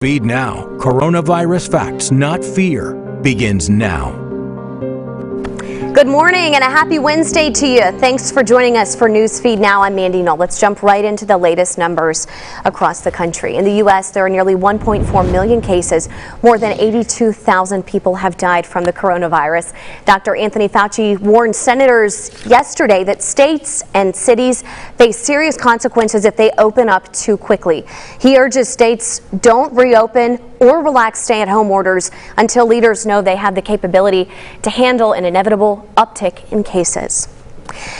Newsfeed Now. Coronavirus facts, not fear, begins now. Good morning and a happy Wednesday to you. Thanks for joining us for Newsfeed Now. I'm Mandy Knoll. Let's jump right into the latest numbers across the country. In the U.S., there are nearly 1.4 million cases. More than 82,000 people have died from the coronavirus. Dr. Anthony Fauci warned senators yesterday that states and cities face serious consequences if they open up too quickly. He urges states don't reopen or relax stay-at-home orders until leaders know they have the capability to handle an inevitable uptick in cases.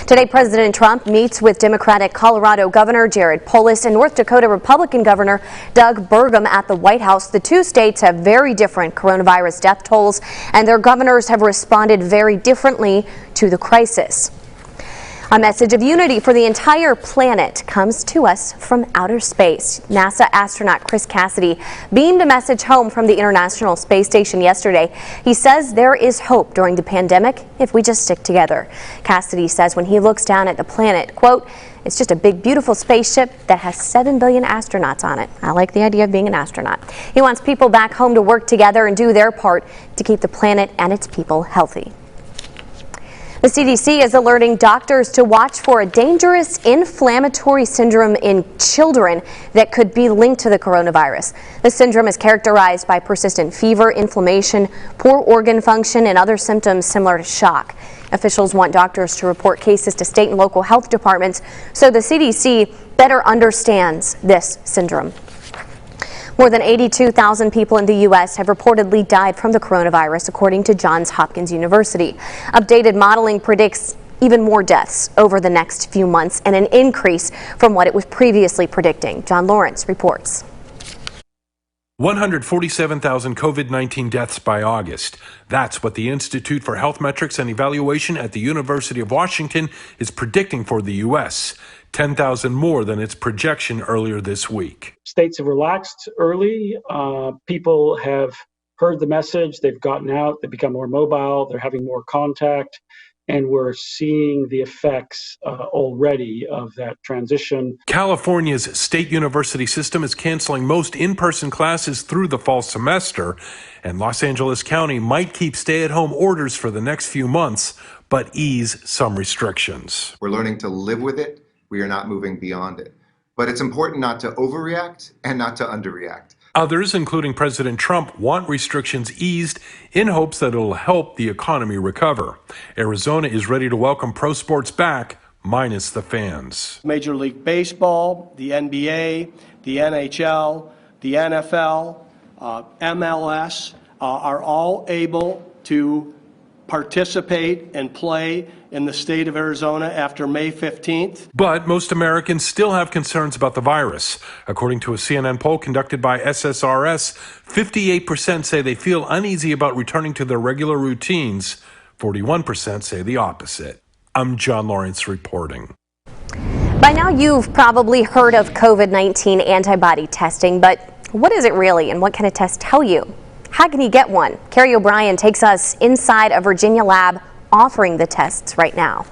Today, President Trump meets with Democratic Colorado Governor Jared Polis and North Dakota Republican Governor Doug Burgum at the White House. The two states have very different coronavirus death tolls, and their governors have responded very differently to the crisis. A message of unity for the entire planet comes to us from outer space. NASA astronaut Chris Cassidy beamed a message home from the International Space Station yesterday. He says there is hope during the pandemic if we just stick together. Cassidy says when he looks down at the planet, quote, "It's just a big, beautiful spaceship that has 7 billion astronauts on it." I like the idea of being an astronaut. He wants people back home to work together and do their part to keep the planet and its people healthy. The CDC is alerting doctors to watch for a dangerous inflammatory syndrome in children that could be linked to the coronavirus. The syndrome is characterized by persistent fever, inflammation, poor organ function, and other symptoms similar to shock. Officials want doctors to report cases to state and local health departments so the CDC better understands this syndrome. More than 82,000 people in the U.S. have reportedly died from the coronavirus, according to Johns Hopkins University. Updated modeling predicts even more deaths over the next few months and an increase from what it was previously predicting. John Lawrence reports. 147,000 COVID-19 deaths by August. That's what the Institute for Health Metrics and Evaluation at the University of Washington is predicting for the U.S. 10,000 more than its projection earlier this week. States have relaxed early. People have heard the message. They've gotten out. They've become more mobile. They're having more contact. And we're seeing the effects already of that transition. California's state university system is canceling most in-person classes through the fall semester, and Los Angeles County might keep stay-at-home orders for the next few months, but ease some restrictions. We're learning to live with it. We are not moving beyond it. But it's important not to overreact and not to underreact. Others, including President Trump, want restrictions eased in hopes that it'll help the economy recover. Arizona is ready to welcome pro sports back, minus the fans. Major League Baseball, the NBA, the NHL, the NFL, MLS are all able to participate and play in the state of Arizona after May 15th. But most Americans still have concerns about the virus. According to a CNN poll conducted by SSRS, 58% say they feel uneasy about returning to their regular routines. 41% say the opposite. I'm John Lawrence reporting. By now, you've probably heard of COVID-19 antibody testing, but what is it really and what can a test tell you? How can you get one? Kerry OBrian takes us inside a Virginia lab offering the tests right now.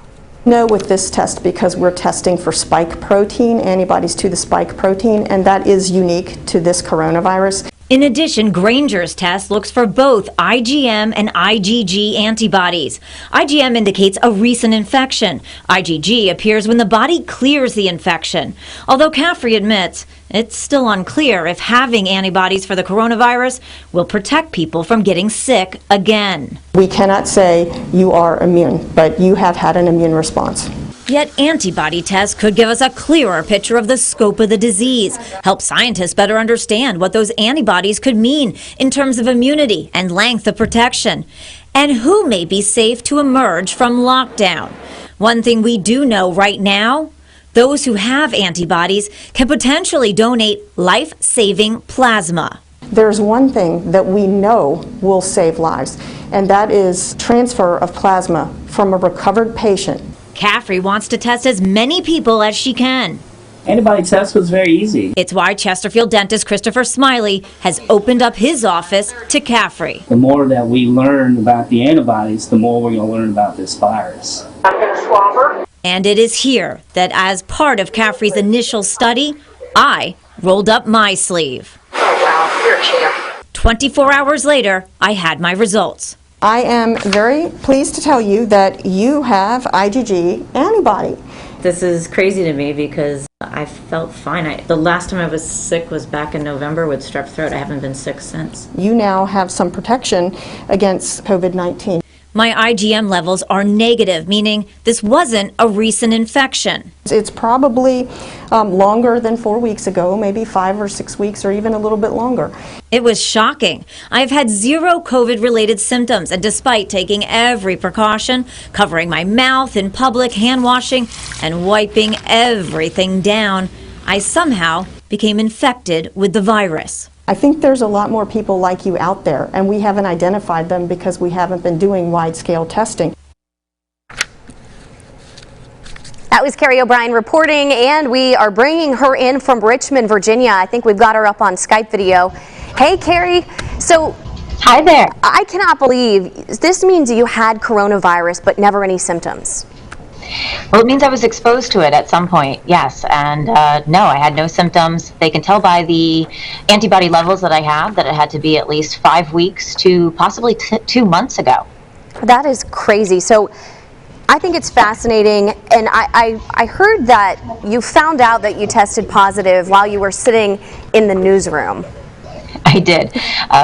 No, with this test, because we're testing for spike protein, antibodies to the spike protein, and that is unique to this coronavirus. In addition, Granger's test looks for both IgM and IgG antibodies. IgM indicates a recent infection. IgG appears when the body clears the infection. Although Caffrey admits it's still unclear if having antibodies for the coronavirus will protect people from getting sick again. We cannot say you are immune, but you have had an immune response. Yet antibody tests could give us a clearer picture of the scope of the disease, help scientists better understand what those antibodies could mean in terms of immunity and length of protection, and who may be safe to emerge from lockdown. One thing we do know right now, those who have antibodies can potentially donate life-saving plasma. There's one thing that we know will save lives, and that is transfer of plasma from a recovered patient. Caffrey wants to test as many people as she can. Antibody test was very easy. It's why Chesterfield dentist Christopher Smiley has opened up his office to Caffrey. The more that we learn about the antibodies, the more we're going to learn about this virus. And it is here that as part of Caffrey's initial study, I rolled up my sleeve. 24 hours later, I had my results. I am very pleased to tell you that you have IgG antibody. This is crazy to me because I felt fine. The last time I was sick was back in November with strep throat. I haven't been sick since. You now have some protection against COVID-19. My IgM levels are negative, meaning this wasn't a recent infection. It's probably longer than 4 weeks ago, maybe 5 or 6 weeks, or even a little bit longer. It was shocking. I've had 0 COVID-related symptoms, and despite taking every precaution, covering my mouth in public, hand washing, and wiping everything down, I somehow became infected with the virus. I think there's a lot more people like you out there, and we haven't identified them because we haven't been doing wide-scale testing. That was Kerry O'Brien reporting, and we are bringing her in from Richmond, Virginia. I think we've got her up on Skype video. Hey, Kerry. So, hi there. I cannot believe this means you had coronavirus but never any symptoms. Well, it means I was exposed to it at some point, yes. And no, I had no symptoms. They can tell by the antibody levels that I have that it had to be at least 5 weeks to possibly 2 months ago. That is crazy. So I think it's fascinating. And I heard that you found out that you tested positive while you were sitting in the newsroom. I did.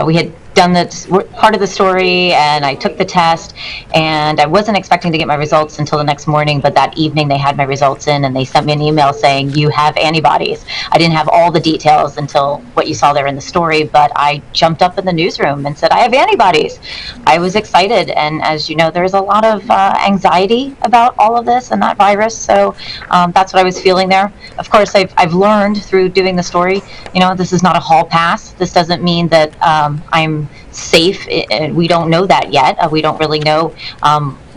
We had done that part of the story, and I took the test, and I wasn't expecting to get my results until the next morning, but that evening they had my results in, and they sent me an email saying, you have antibodies. I didn't have all the details until what you saw there in the story, but I jumped up in the newsroom and said, I have antibodies. I was excited, and as you know, there's a lot of anxiety about all of this and that virus, so that's what I was feeling there. Of course, I've learned through doing the story, you know, this is not a hall pass. This doesn't mean that I'm safe. We don't know that yet. We don't really know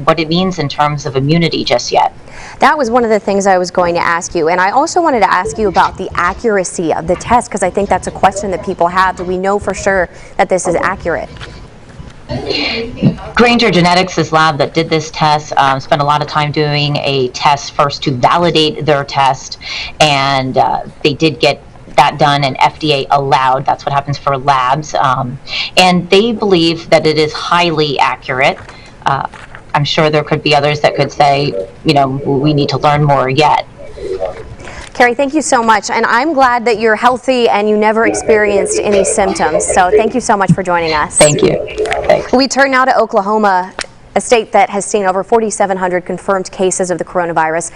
what it means in terms of immunity just yet. That was one of the things I was going to ask you, and I also wanted to ask you about the accuracy of the test, because I think that's a question that people have. Do we know for sure that this is accurate? Granger Genetics' lab that did this test spent a lot of time doing a test first to validate their test, and they did get that done and FDA allowed. That's what happens for labs. And they believe that it is highly accurate. I'm sure there could be others that could say, you know, we need to learn more yet. Kerry, thank you so much. And I'm glad that you're healthy and you never experienced any symptoms. So thank you so much for joining us. Thank you. Thanks. We turn now to Oklahoma, a state that has seen over 4,700 confirmed cases of the coronavirus,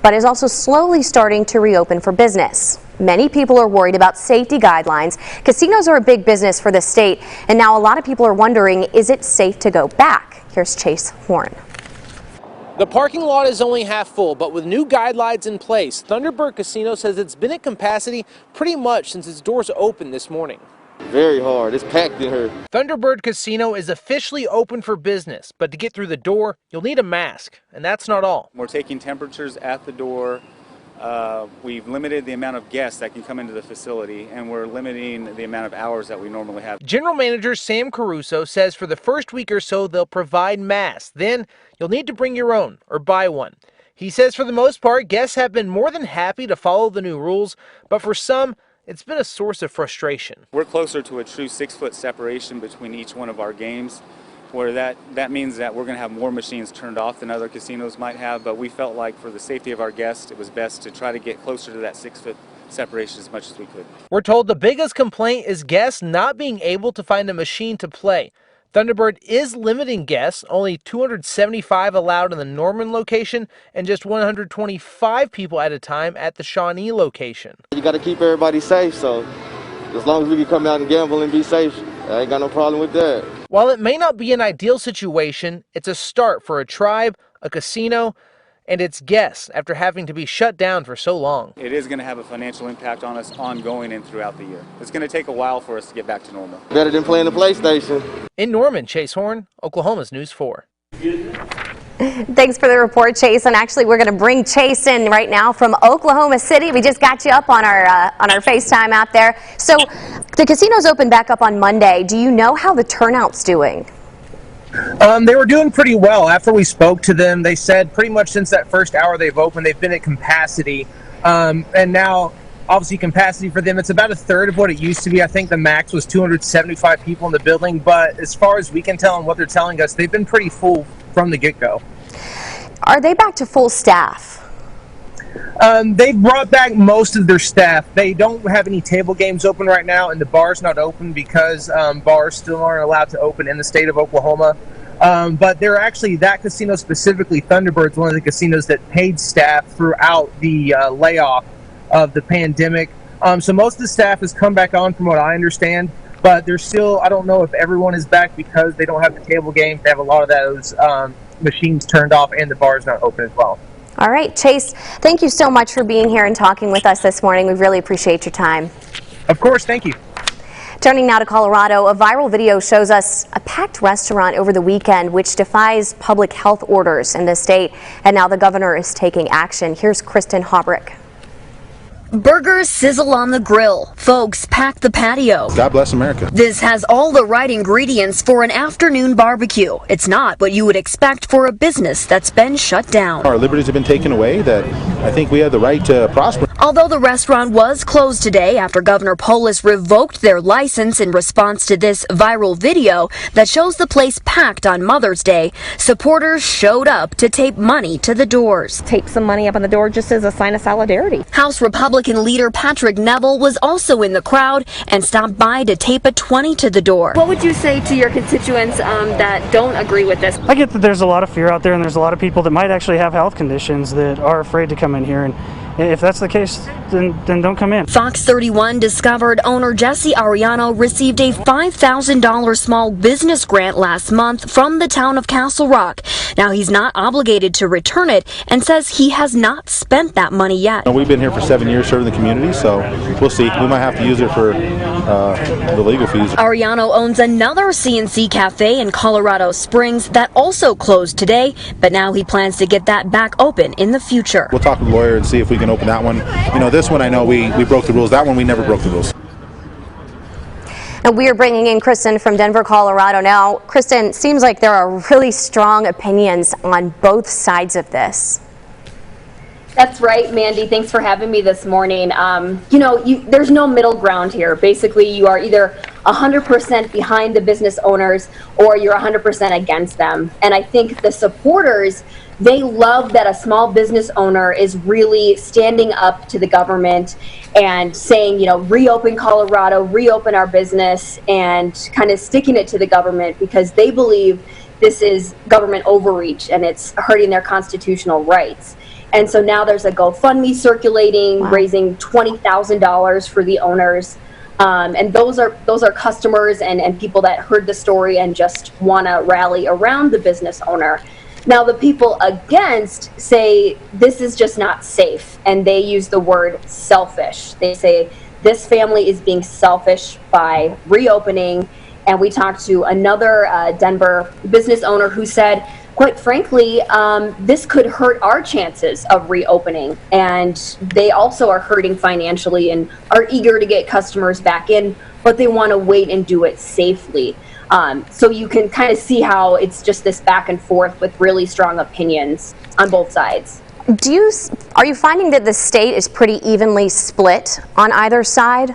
but is also slowly starting to reopen for business. Many people are worried about safety guidelines. Casinos are a big business for the state, and now a lot of people are wondering, is it safe to go back? Here's Chase Horn. The parking lot is only half full, but with new guidelines in place, Thunderbird Casino says it's been at capacity pretty much since its doors opened this morning. Very hard. It's packed in here. Thunderbird Casino is officially open for business, but to get through the door, you'll need a mask, and that's not all. We're taking temperatures at the door. We've limited the amount of guests that can come into the facility, and we're limiting the amount of hours that we normally have. General Manager Sam Caruso says for the first week or so, they'll provide masks. Then you'll need to bring your own or buy one. He says for the most part, guests have been more than happy to follow the new rules, but for some, it's been a source of frustration. We're closer to a true 6-foot separation between each one of our games, where that means that we're going to have more machines turned off than other casinos might have, but we felt like for the safety of our guests, it was best to try to get closer to that 6-foot separation as much as we could. We're told the biggest complaint is guests not being able to find a machine to play. Thunderbird is limiting guests, only 275 allowed in the Norman location and just 125 people at a time at the Shawnee location. You got to keep everybody safe, so as long as we can come out and gamble and be safe, I ain't got no problem with that. While it may not be an ideal situation, it's a start for a tribe, a casino, and its guests after having to be shut down for so long. It is going to have a financial impact on us ongoing and throughout the year. It's going to take a while for us to get back to normal. Better than playing the PlayStation. In Norman, Chase Horn, Oklahoma's News 4. Thanks for the report, Chase. And actually, we're going to bring Chase in right now from Oklahoma City. We just got you up on our FaceTime out there. So the casinos open back up on Monday. Do you know how the turnout's doing? They were doing pretty well. After we spoke to them, they said pretty much since that first hour they've opened, they've been at capacity. And now obviously capacity for them. It's about a third of what it used to be. I think the max was 275 people in the building, but as far as we can tell and what they're telling us, they've been pretty full from the get-go. Are they back to full staff? They've brought back most of their staff. They don't have any table games open right now, and the bar's not open because bars still aren't allowed to open in the state of Oklahoma. But they're actually, that casino specifically, Thunderbird's one of the casinos that paid staff throughout the layoff of the pandemic. So most of the staff has come back on from what I understand, but there's still, I don't know if everyone is back because they don't have the table games. They have a lot of those machines turned off and the bar's not open as well. All right, Chase, thank you so much for being here and talking with us this morning. We really appreciate your time. Of course, thank you. Turning now to Colorado, a viral video shows us a packed restaurant over the weekend, which defies public health orders in the state, and now the governor is taking action. Here's Kristen Haubrich. Burgers sizzle on the grill. Folks pack the patio. God bless America. This has all the right ingredients for an afternoon barbecue. It's not what you would expect for a business that's been shut down. Our liberties have been taken away that I think we have the right to prosper. Although the restaurant was closed today after Governor Polis revoked their license in response to this viral video that shows the place packed on Mother's Day, supporters showed up to tape money to the doors. Tape some money up on the door just as a sign of solidarity. House Republican leader Patrick Neville was also in the crowd and stopped by to tape a 20 to the door. What would you say to your constituents that don't agree with this? I get that there's a lot of fear out there and there's a lot of people that might actually have health conditions that are afraid to come in here, and if that's the case, then don't come in. Fox 31 discovered owner Jesse Ariano received a $5,000 small business grant last month from the town of Castle Rock. Now he's not obligated to return it and says he has not spent that money yet. We've been here for 7 years serving the community, so we'll see. We might have to use it for the legal fees. Ariano owns another CNC cafe in Colorado Springs that also closed today, but now he plans to get that back open in the future. We'll talk to the lawyer and see if we can open that one. You know, this one I know we broke the rules. That one we never broke the rules. And we are bringing in Kristen from Denver, Colorado now. Kristen, seems like there are really strong opinions on both sides of this. That's right, Mandy. Thanks for having me this morning. There's no middle ground here. Basically, you are either 100% behind the business owners or you're 100% against them. And I think the supporters, they love that a small business owner is really standing up to the government and saying, reopen Colorado, reopen our business, and kind of sticking it to the government because they believe this is government overreach and it's hurting their constitutional rights. And so now there's a GoFundMe circulating, raising $20,000 for the owners. And those are customers and people that heard the story and just want to rally around the business owner. Now, the people against say this is just not safe, and they use the word selfish. They say this family is being selfish by reopening. And we talked to another Denver business owner who said, quite frankly, this could hurt our chances of reopening. And they also are hurting financially and are eager to get customers back in, but they want to wait and do it safely. So you can kind of see how it's just this back and forth with really strong opinions on both sides. Are you finding that the state is pretty evenly split on either side?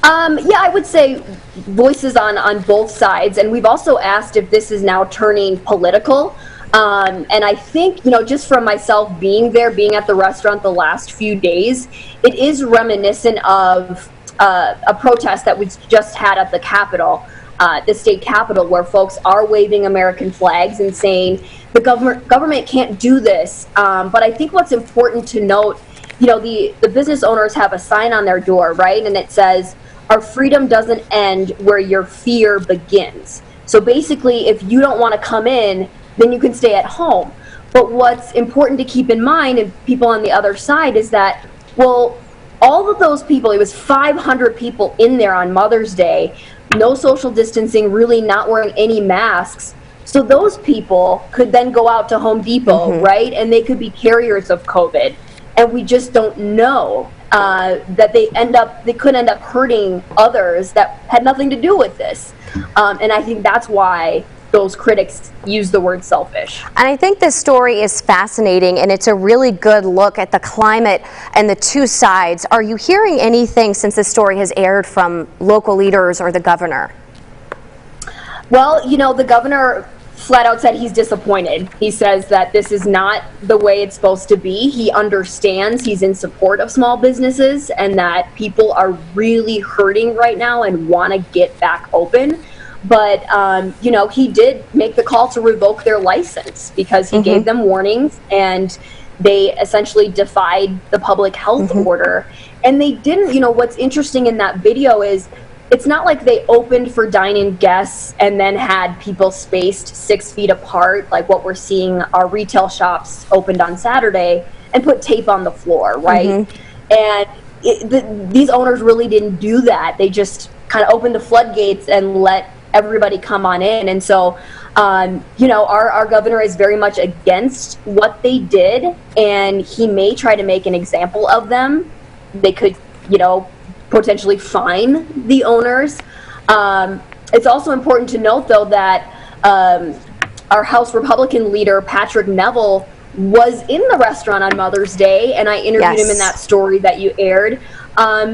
Yeah, I would say voices on both sides, and we've also asked if this is now turning political. And I think, just from myself being there, being at the restaurant the last few days, it is reminiscent of a protest that we just had at the Capitol, the state Capitol, where folks are waving American flags and saying the government can't do this. But I think what's important to note, the business owners have a sign on their door, right? And it says, "Our freedom doesn't end where your fear begins." So basically, if you don't want to come in, then you can stay at home. But what's important to keep in mind, and people on the other side, is that, well, all of those people, it was 500 people in there on Mother's Day, no social distancing, really not wearing any masks. So those people could then go out to Home Depot, right? And they could be carriers of COVID. And we just don't know that they could end up hurting others that had nothing to do with this. And I think that's why those critics use the word selfish. And I think this story is fascinating, and it's a really good look at the climate and the two sides. Are you hearing anything since this story has aired from local leaders or the governor? Well, you know, the governor flat out said he's disappointed. He says that this is not the way it's supposed to be. He understands, he's in support of small businesses, and that people are really hurting right now and want to get back open. But, you know, he did make the call to revoke their license because he gave them warnings, and they essentially defied the public health order. And they didn't, you know, what's interesting in that video is it's not like they opened for dine-in guests and then had people spaced 6 feet apart, like what we're seeing our retail shops opened on Saturday, and put tape on the floor, right? And these owners really didn't do that. They just kind of opened the floodgates and let everybody come on in. And so, you know, our governor is very much against what they did, and he may try to make an example of them. They could, you know, potentially fine the owners. It's also important to note, though, that our House Republican leader, Patrick Neville, was in the restaurant on Mother's Day, and I interviewed him in that story that you aired.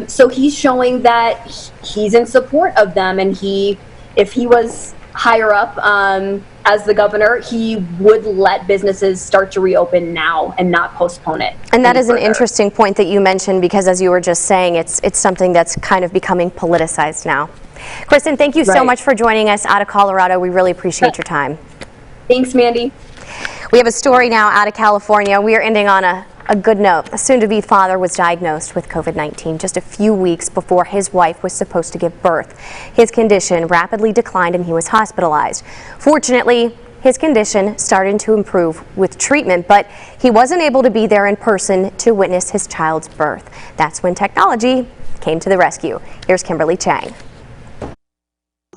So he's showing that he's in support of them, and if he was higher up as the governor, he would let businesses start to reopen now and not postpone it. And that is an interesting point that you mentioned, because as you were just saying, it's something that's kind of becoming politicized now. Kristen, thank you so much for joining us out of Colorado. We really appreciate your time. Thanks, Mandy. We have a story now out of California. We are ending on a good note. A soon-to-be father was diagnosed with COVID-19 just a few weeks before his wife was supposed to give birth. His condition rapidly declined and he was hospitalized. Fortunately, his condition started to improve with treatment, but he wasn't able to be there in person to witness his child's birth. That's when technology came to the rescue. Here's Kimberly Chang.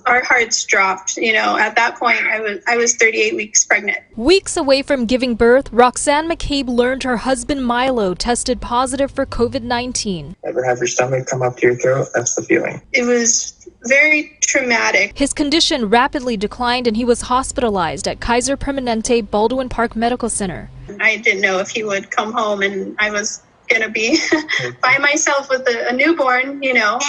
Our hearts dropped. You know, at that point, I was 38 weeks pregnant. Weeks away from giving birth, Roxanne McCabe learned her husband Milo tested positive for COVID-19. Ever have your stomach come up to your throat? That's the feeling. It was very traumatic. His condition rapidly declined and he was hospitalized at Kaiser Permanente Baldwin Park Medical Center. I didn't know if he would come home, and I was going to be by myself with a newborn, you know,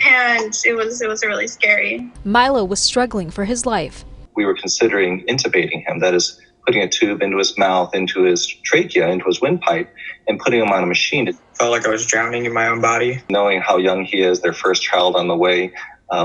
and it was really scary. Milo was struggling for his life. We were considering intubating him, that is, putting a tube into his mouth, into his trachea, into his windpipe, and putting him on a machine. It felt like I was drowning in my own body. Knowing how young he is, their first child on the way,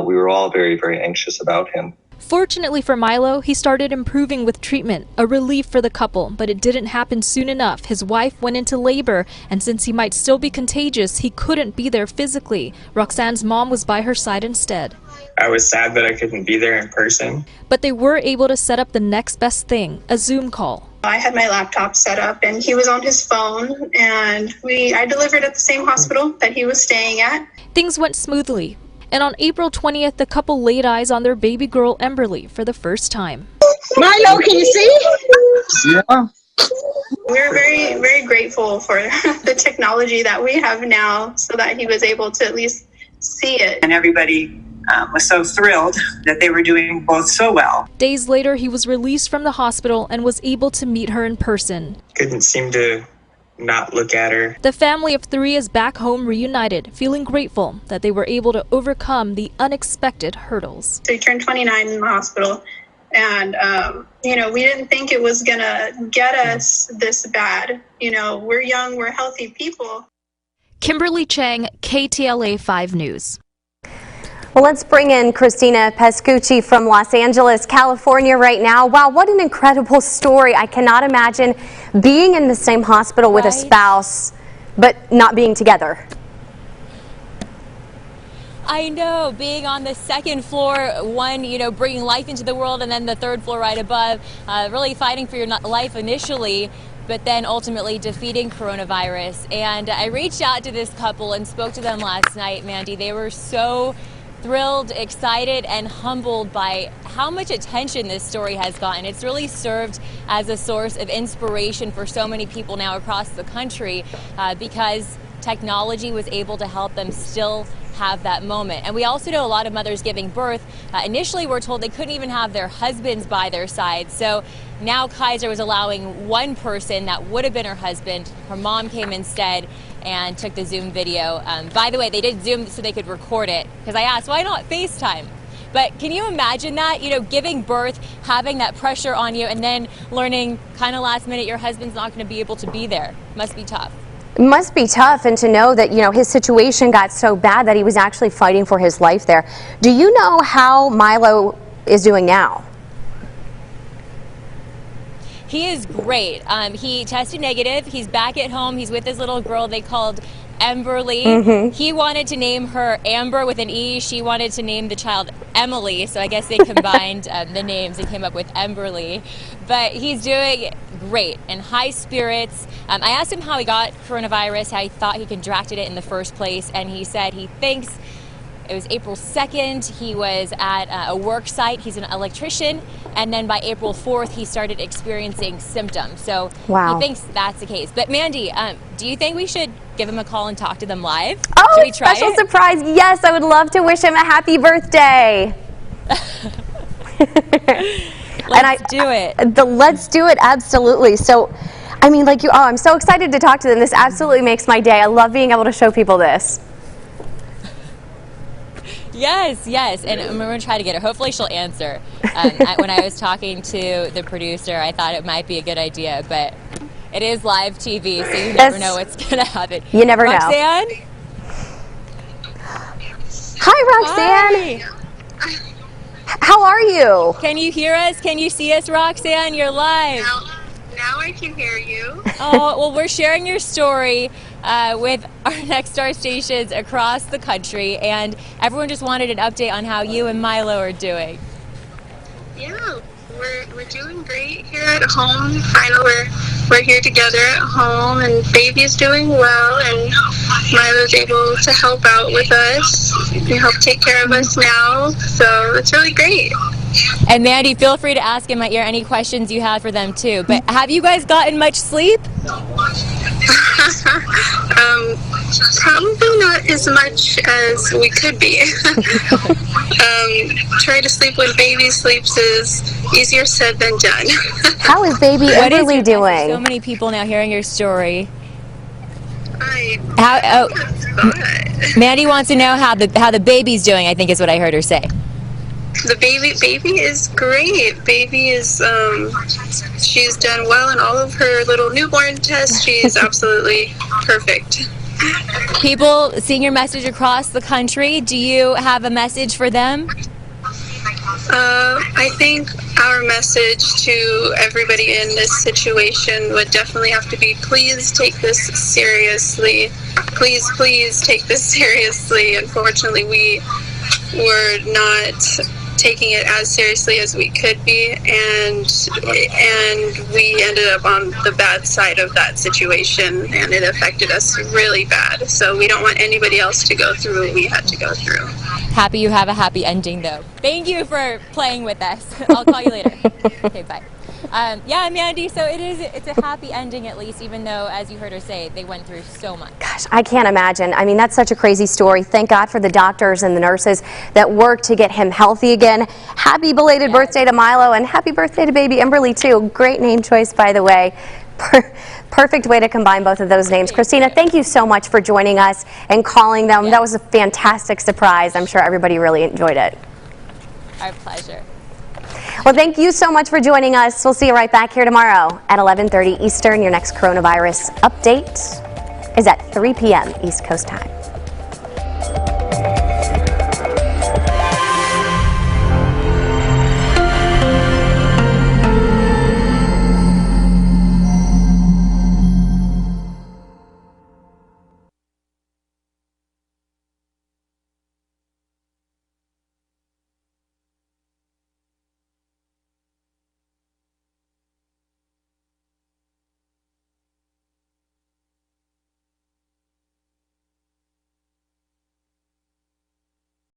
we were all very, very anxious about him. Fortunately for Milo, he started improving with treatment, a relief for the couple, but it didn't happen soon enough. His wife went into labor, and since he might still be contagious, he couldn't be there physically. Roxanne's mom was by her side instead. I was sad that I couldn't be there in person. But they were able to set up the next best thing, a Zoom call. I had my laptop set up, and he was on his phone, and I delivered at the same hospital that he was staying at. Things went smoothly. And on April 20th, the couple laid eyes on their baby girl, Emberly, for the first time. Milo, can you see? Yeah. We're very, very grateful for the technology that we have now so that he was able to at least see it. And everybody was so thrilled that they were doing both so well. Days later, he was released from the hospital and was able to meet her in person. Couldn't seem to not look at her. The family of 3 is back home reunited, feeling grateful that they were able to overcome the unexpected hurdles. So he turned 29 in the hospital, and you know, we didn't think it was gonna get us this bad. You know, we're young, we're healthy people. Kimberly Chang, KTLA 5 News. Well, let's bring in Christina Pascucci from Los Angeles, California right now. Wow, what an incredible story. I cannot imagine being in the same hospital with a spouse, but not being together. I know, being on the second floor, one, you know, bringing life into the world, and then the third floor right above, really fighting for your life initially, but then ultimately defeating coronavirus. And I reached out to this couple and spoke to them last night, Mandy. They were so thrilled, excited, and humbled by how much attention this story has gotten. It's really served as a source of inspiration for so many people now across the country because technology was able to help them still have that moment. And we also know a lot of mothers giving birth initially were told they couldn't even have their husbands by their side. So now Kaiser was allowing one person that would have been her husband. Her mom came instead and took the Zoom video. By the way, they did Zoom so they could record it, because I asked, why not FaceTime? But can you imagine that, you know, giving birth, having that pressure on you, and then learning kind of last minute your husband's not going to be able to be there? Must be tough. It must be tough, and to know that, you know, his situation got so bad that he was actually fighting for his life there. Do you know how Milo is doing now? He is great. He tested negative. He's back at home. He's with his little girl they called Emberly. He wanted to name her Amber with an E. She wanted to name the child Emily. So I guess they combined the names and came up with Emberly. But he's doing great and high spirits. I asked him how he got coronavirus, how he thought he contracted it in the first place, and he said he thinks it was April 2nd. He was at a work site. He's an electrician. And then by April 4th, he started experiencing symptoms. So he thinks that's the case. But Mandy, do you think we should give him a call and talk to them live? Oh, should we try special it? surprise. Yes, I would love to wish him a happy birthday. Let's do it. Let's do it, absolutely. So, I mean, like I'm so excited to talk to them. This absolutely makes my day. I love being able to show people this. Yes, yes, and we're going to try to get her. Hopefully she'll answer. When I was talking to the producer, I thought it might be a good idea, but it is live TV, so you never know what's going to happen. You never know. Roxanne? Hi, Roxanne. Hi. How are you? Can you hear us? Can you see us, Roxanne? You're live. Now I can hear you. Oh, well, we're sharing your story with our next star stations across the country, and everyone just wanted an update on how you and Milo are doing. Yeah, we're doing great here at home. Finally, we're here together at home, and baby's doing well, and Milo's able to help out with us and help take care of us now. So it's really great. And Mandy, feel free to ask in my ear any questions you have for them too. But have you guys gotten much sleep? Probably not as much as we could be. Trying to sleep when baby sleeps is easier said than done. How is baby Emberly doing? So many people now hearing your story. Mandy wants to know how the baby's doing, I think is what I heard her say. The baby is great. Baby is, she's done well in all of her little newborn tests. She's absolutely perfect. People seeing your message across the country, do you have a message for them? I think our message to everybody in this situation would definitely have to be, please take this seriously. Please take this seriously. Unfortunately, we were not taking it as seriously as we could be, and we ended up on the bad side of that situation, and it affected us really bad. So we don't want anybody else to go through what we had to go through. Happy you have a happy ending, though. Thank you for playing with us. I'll call you later. Okay, bye. Yeah, Mandy, so it's a happy ending at least, even though, as you heard her say, they went through so much. Gosh, I can't imagine. I mean, that's such a crazy story. Thank God for the doctors and the nurses that worked to get him healthy again. Happy belated birthday to Milo, and happy birthday to baby Emberly, too. Great name choice, by the way. Perfect way to combine both of those names. Christina, thank you so much for joining us and calling them. That was a fantastic surprise. I'm sure everybody really enjoyed it. Our pleasure. Well, thank you so much for joining us. We'll see you right back here tomorrow at 11:30 Eastern. Your next coronavirus update is at 3 p.m. East Coast time.